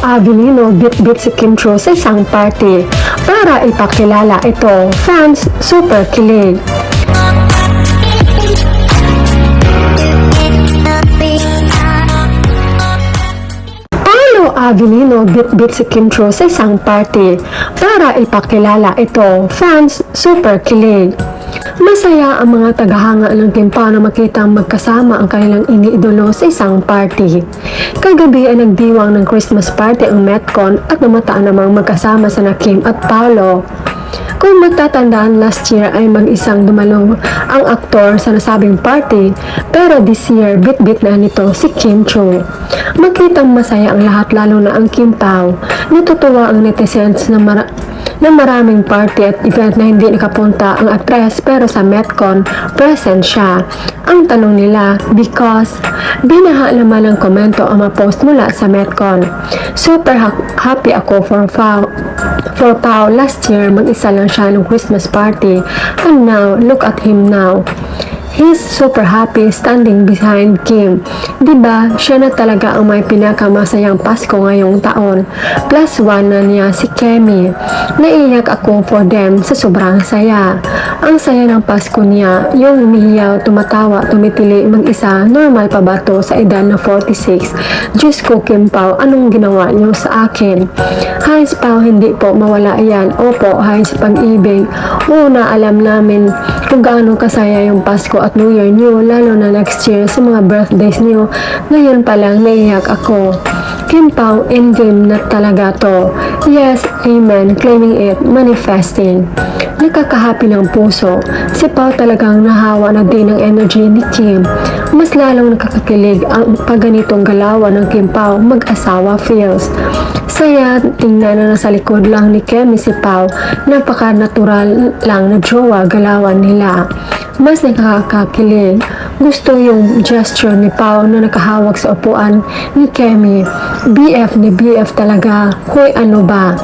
Avelino bit-bit si Kim Chiu sa isang party para ipakilala ito. Fans super kilig. Avelino bit-bit si Kim Chiu sa isang party para ipakilala ito. Fans super kilig. Masaya ang mga tagahanga ng Kim Pao na makitang magkasama ang kanilang iniidolo sa isang party. Kagabi ay nagdiwang ng Christmas party ang Metcon at namataan namang magkasama sana Kim at Paolo. Kung magtatandaan, last year ay mag-isang dumalo ang aktor sa nasabing party, pero this year bit-bit na nito si Kim Chiu. Makitang masaya ang lahat, lalo na ang Kim Pao. Natutuwa ang netizens na maraming party at event na hindi nakapunta ang actress, pero sa Metcon present siya. Ang tanong nila, because binaha naman ng komento ang mga post mula sa Metcon. Super happy ako for Pao. Last year mag-isa lang siya ng Christmas party, and now look at him now. He's super happy standing behind Kim. Diba, siya na talaga ang may pinakamasayang Pasko ngayong taon. Plus one na niya si Kemi. Naiyak ako for them sa sobrang saya. Ang saya ng Pasko niya, yung umihiyaw, tumatawa, tumitili mag-isa. Normal pa ba to sa edad na 46? Diyos ko, Kim Pao, anong ginawa niyo sa akin? Hines Pao, hindi po mawala yan. Opo, Hines pag-ibig. Una, alam namin kung gaano kasaya yung Pasko at New Year niyo, lalo na next year sa mga birthdays niyo. Ngayon pa lang naiyak ako. Kim Pao, endgame na talaga to. Yes, amen, claiming it, manifesting. Nakakahappy ng puso. Si Pao talagang nahawa na din ng energy ni Kim. Mas lalong nakakakilig ang pagganitong galawan ng Kim Pao mag-asawa feels. Saya tingnan na nasa likod lang ni Kemi si Pao. Napaka-natural lang na jowa galawan nila. Mas nakakakilig. Gusto yung gesture ni Pao na nakahawak sa upuan ni Kemi. BF ni BF talaga. Hoy, ano ba?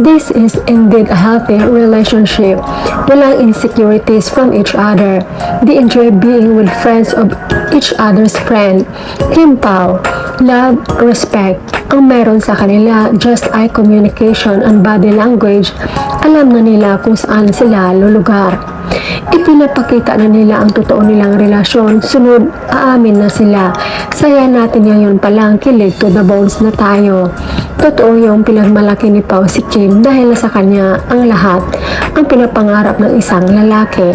This is indeed a healthy relationship. Walang insecurities from each other. They enjoy being with friends of each other's friend. Kim Pao, love, respect ang meron sa kanila, just eye communication and body language. Alam na nila kung saan sila lulugar. Ipinapakita na nila ang totoo nilang relasyon. Sunod, aamin na sila. Saya natin ngayon palang kilig to the bones na tayo. Totoo yung pinagmalaki ni Pao si Kim dahil sa kanya ang lahat, ang pinapangarap ng isang lalaki.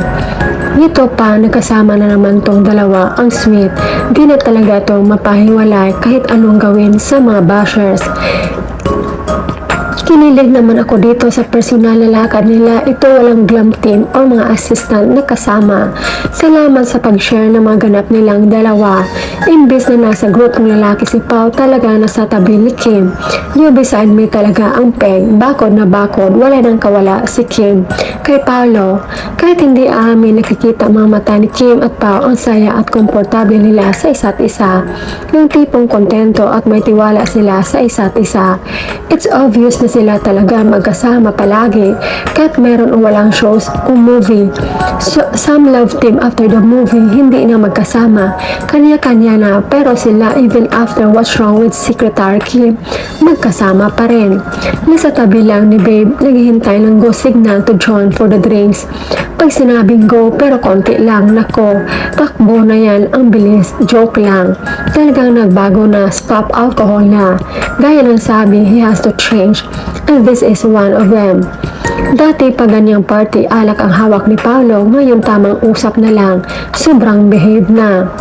Nito pa, nagkasama na naman tong dalawa, ang sweet. Di na talaga to mapahiwalay kahit anong gawin sa mga bashers. Kinilig naman ako dito sa personal na lakad nila. Ito walang glam team o mga assistant na kasama. Salamat sa pag-share ng mga ganap nilang dalawa. Imbis na nasa group ng lalaki si Pao, talaga nasa tabi ni Kim. You beside me talaga ang peg. Bakod na bakod, wala nang kawala si Kim. Kay Paolo, kahit hindi amin nakikita mga mata ni Kim at Pao, ang saya at komportable nila sa isa't isa. Yung tipong kontento at may tiwala sila sa isa't isa. It's obvious na sila talaga magkasama palagi kahit meron o walang shows o movie. So, some love team after the movie hindi na magkasama, kanya-kanya na, pero sila even after What's Wrong with Secretary Kim, magkasama pa rin. Nasa tabi lang ni Babe, naghihintay ng go signal to join for the drinks. Pag sinabing go pero konti lang, nako, takbo na yan, ang bilis, joke lang. Talagang nagbago na, stop alcohol na. Gaya ng sabi, he has to change. And this is one of them. Dati pa ganyang party, alak ang hawak ni Paolo, ngayon tamang usap na lang, sobrang behave na.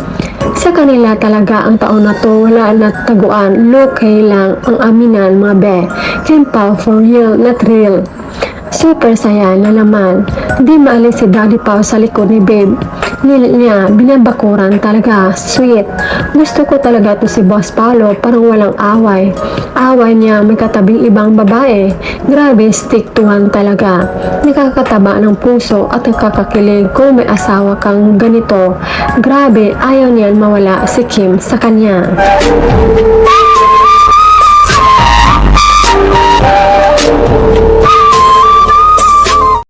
Sa kanila talaga ang taon na to, wala na taguan, okay lang ang aminan mga be. Kim Pao for real, not real. Super saya na naman. Di maalis si Daddy Pao sa likod ni Babe. Niya, binabakuran talaga. Sweet. Gusto ko talaga to si Boss Paolo, parang walang away. Away niya, may katabing ibang babae. Grabe, stick to one talaga. Nakakataba ng puso at nakakakilig kung may asawa kang ganito. Grabe, ayaw niyan mawala si Kim sa kanya.